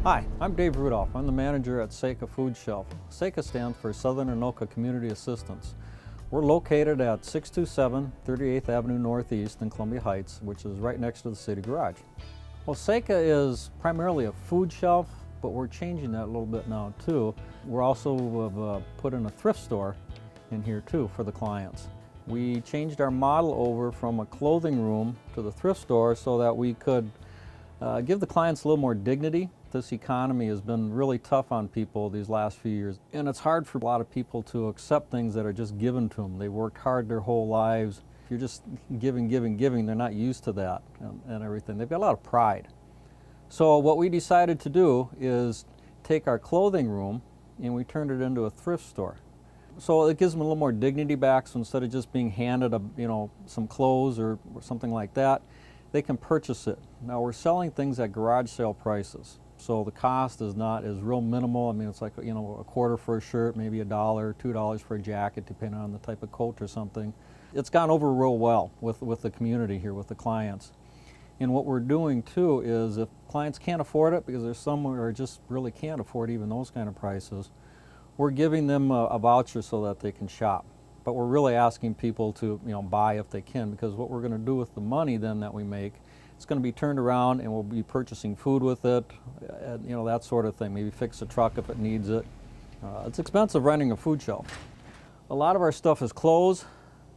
Hi, I'm Dave Rudolph. I'm the manager at SACA Food Shelf. SACA stands for Southern Anoka Community Assistance. We're located at 627 38th Avenue Northeast in Columbia Heights, which is right next to the city garage. Well, SACA is primarily a food shelf, but we're changing that a little bit now too. We're also have put in a thrift store in here too for the clients. We changed our model over from a clothing room to the thrift store so that we could give the clients a little more dignity. This economy has been really tough on people these last few years, and it's hard for a lot of people to accept things that are just given to them. They worked hard their whole lives. If you're just giving, they're not used to that and everything. They've got a lot of pride. So what we decided to do is take our clothing room and we turned it into a thrift store. So it gives them a little more dignity back, so instead of just being handed some clothes or something like that, they can purchase it. Now we're selling things at garage sale prices. So the cost is real minimal. I mean, it's like, a quarter for a shirt, maybe $1, $2 for a jacket, depending on the type of coat or something. It's gone over real well with the community here, with the clients. And what we're doing too is if clients can't afford it, because there's some who are just really can't afford even those kind of prices, we're giving them a voucher so that they can shop. But we're really asking people to buy if they can, because what we're going to do with the money then that we make, it's going to be turned around and we'll be purchasing food with it, that sort of thing. Maybe fix a truck if it needs it. It's expensive running a food shelf. A lot of our stuff is clothes.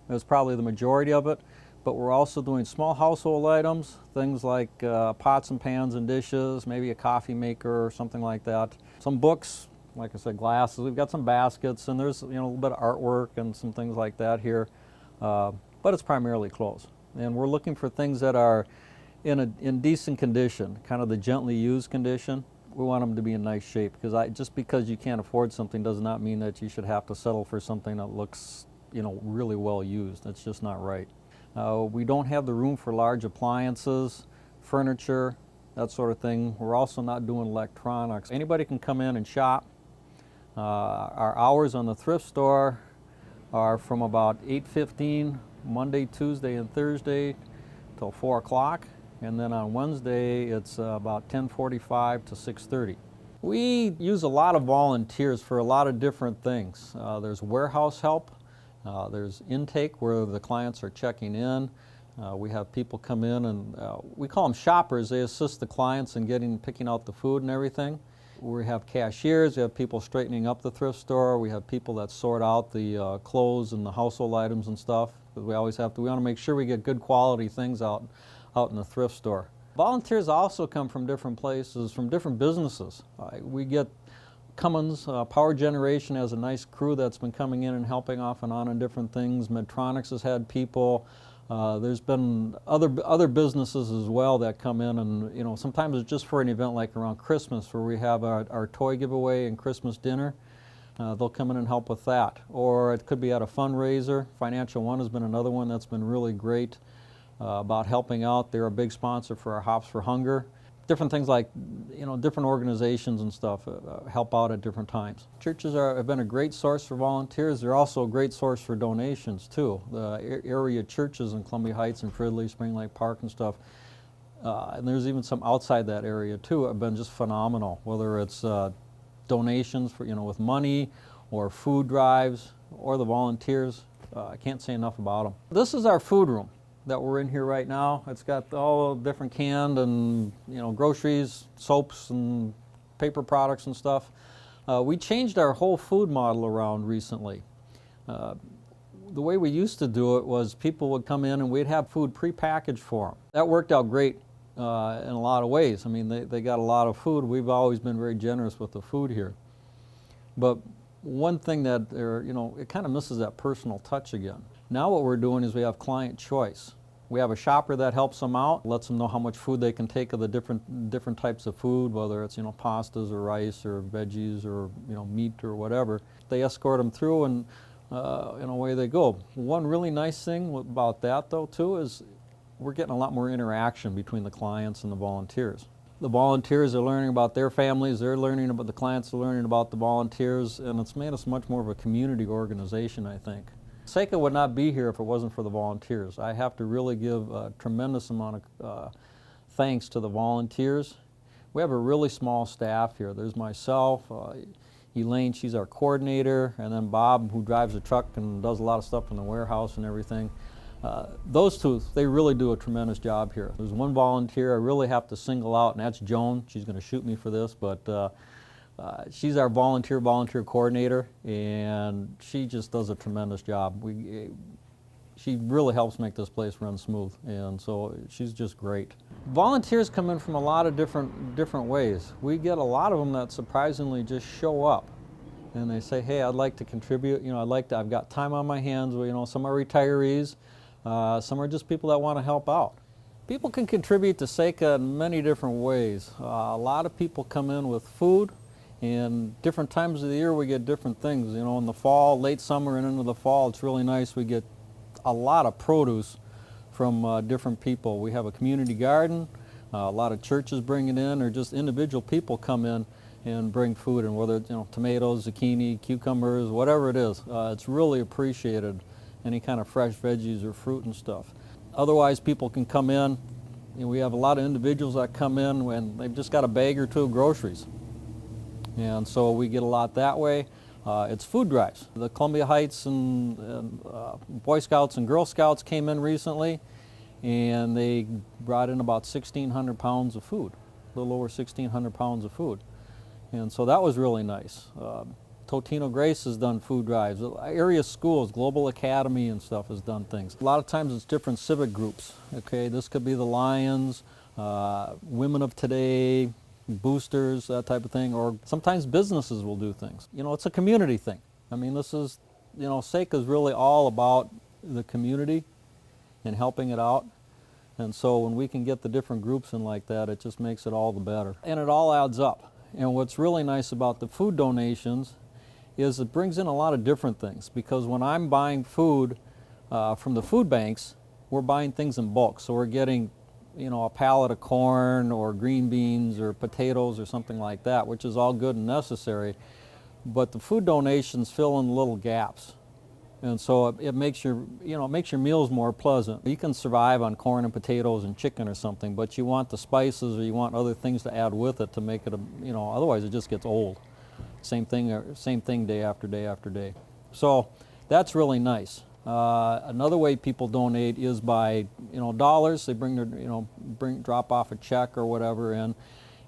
That's probably the majority of it. But we're also doing small household items, things like pots and pans and dishes, maybe a coffee maker or something like that. Some books, like I said, glasses. We've got some baskets, and there's a little bit of artwork and some things like that here. But it's primarily clothes. And we're looking for things that are in decent condition, kind of the gently used condition. We want them to be in nice shape, because just because you can't afford something does not mean that you should have to settle for something that looks really well used. That's just not right. We don't have the room for large appliances, furniture, that sort of thing. We're also not doing electronics. Anybody can come in and shop. Our hours on the thrift store are from about 8:15 Monday, Tuesday, and Thursday till 4 o'clock. And then on Wednesday, it's about 10:45 to 6:30. We use a lot of volunteers for a lot of different things. There's warehouse help. There's intake where the clients are checking in. We have people come in and we call them shoppers. They assist the clients in picking out the food and everything. We have cashiers. We have people straightening up the thrift store. We have people that sort out the clothes and the household items and stuff. Because we want to make sure we get good quality things out in the thrift store. Volunteers also come from different places, from different businesses. We get Cummins Power Generation has a nice crew that's been coming in and helping off and on different things. Medtronics has had people. There's been other businesses as well that come in, and sometimes it's just for an event like around Christmas where we have our toy giveaway and Christmas dinner. They'll come in and help with that. Or it could be at a fundraiser. Financial One has been another one that's been really great about helping out. They're a big sponsor for our Hops for Hunger. Different things like, different organizations and stuff help out at different times. Churches have been a great source for volunteers. They're also a great source for donations too. The area churches in Columbia Heights and Fridley, Spring Lake Park and stuff, and there's even some outside that area too, have been just phenomenal. Whether it's donations for, with money, or food drives, or the volunteers, I can't say enough about them. This is our food room that we're in here right now. It's got all different canned and groceries, soaps and paper products and stuff. We changed our whole food model around recently. The way we used to do it was people would come in and we'd have food prepackaged for them. That worked out great in a lot of ways. I mean, they got a lot of food. We've always been very generous with the food here. But one thing that it kind of misses that personal touch again. Now what we're doing is we have client choice. We have a shopper that helps them out, lets them know how much food they can take of the different types of food, whether it's pastas or rice or veggies or meat or whatever. They escort them through and away they go. One really nice thing about that though too is we're getting a lot more interaction between the clients and the volunteers. The volunteers are learning about their families, they're learning about the clients, are learning about the volunteers, and it's made us much more of a community organization, I think. SACA would not be here if it wasn't for the volunteers. I have to really give a tremendous amount of thanks to the volunteers, We have a really small staff here. There's myself, Elaine, she's our coordinator, and then Bob, who drives the truck and does a lot of stuff in the warehouse and everything. Those two, they really do a tremendous job here. There's one volunteer I really have to single out, and that's Joan. She's going to shoot me for this, but she's our volunteer coordinator, and she just does a tremendous job. She really helps make this place run smooth, and so she's just great. Volunteers come in from a lot of different ways. We get a lot of them that surprisingly just show up, and they say, "Hey, I'd like to contribute. You know, I've got time on my hands." Well, you know, some are retirees, some are just people that want to help out. People can contribute to SACA in many different ways. A lot of people come in with food, and different times of the year we get different things. You know, in the fall, late summer and into the fall, it's really nice. We get a lot of produce from different people. We have a community garden, a lot of churches bring it in, or just individual people come in and bring food, and whether it's, you know, tomatoes, zucchini, cucumbers, whatever it is, it's really appreciated, any kind of fresh veggies or fruit and stuff. Otherwise, people can come in, and we have a lot of individuals that come in when they've just got a bag or two of groceries, and so we get a lot that way. It's food drives. The Columbia Heights and Boy Scouts and Girl Scouts came in recently, and they brought in about 1,600 pounds of food, a little over 1,600 pounds of food. And so that was really nice. Totino Grace has done food drives. Area schools, Global Academy and stuff has done things. A lot of times it's different civic groups. Okay, this could be the Lions, Women of Today, boosters, that type of thing, or sometimes businesses will do things. You know, it's a community thing. I mean, this is, you know, SACA is really all about the community and helping it out. And so when we can get the different groups in like that, it just makes it all the better. And it all adds up. And what's really nice about the food donations is it brings in a lot of different things, because when I'm buying food from the food banks, we're buying things in bulk. So we're getting, you know, a pallet of corn or green beans or potatoes or something like that, which is all good and necessary. But the food donations fill in little gaps. And so it makes your, you know, it makes your meals more pleasant. You can survive on corn and potatoes and chicken or something, but you want the spices or you want other things to add with it to make it, you know, otherwise it just gets old. Same thing day after day after day. So that's really nice. Another way people donate is by, you know, dollars. They bring their, you know, drop off a check or whatever in.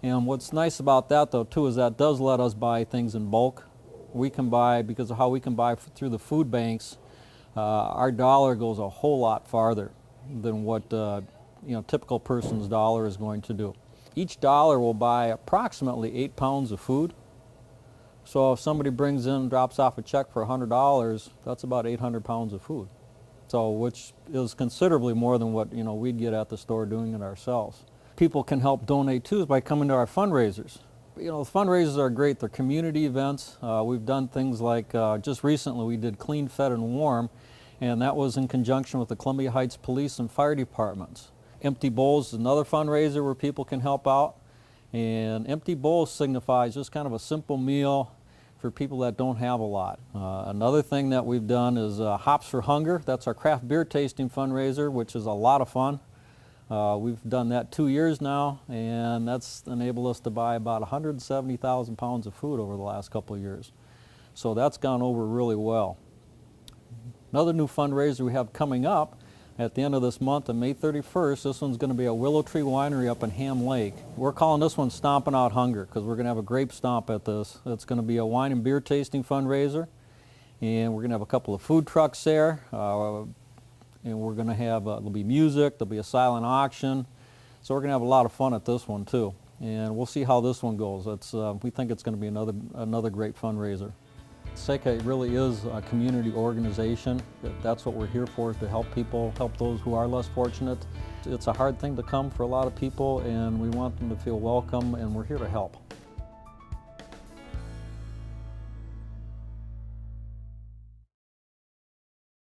And what's nice about that though too is that does let us buy things in bulk. We can buy, because of how we can buy through the food banks, our dollar goes a whole lot farther than what you know, typical person's dollar is going to do. Each dollar will buy approximately 8 pounds of food. So if somebody brings in, drops off a check for $100, that's about 800 pounds of food. So, which is considerably more than what, you know, we'd get at the store doing it ourselves. People can help donate too by coming to our fundraisers. You know, the fundraisers are great. They're community events. We've done things like, just recently we did Clean, Fed, and Warm, and that was in conjunction with the Columbia Heights Police and Fire Departments. Empty Bowls is another fundraiser where people can help out. And Empty Bowls signifies just kind of a simple meal for people that don't have a lot. Another thing that we've done is Hops for Hunger. That's our craft beer tasting fundraiser, which is a lot of fun. We've done that 2 years now, and that's enabled us to buy about 170,000 pounds of food over the last couple of years. So that's gone over really well. Another new fundraiser we have coming up at the end of this month on May 31st, this one's going to be a Willow Winery up in Ham Lake. We're calling this one Stomping Out Hunger because we're going to have a grape stomp at this. It's going to be a wine and beer tasting fundraiser, and we're going to have a couple of food trucks there. And we're going to have, there'll be music, there'll be a silent auction. So we're going to have a lot of fun at this one too. And we'll see how this one goes. We think it's going to be another great fundraiser. SACA really is a community organization. That's what we're here for, is to help people, help those who are less fortunate. It's a hard thing to come for a lot of people, and we want them to feel welcome, and we're here to help.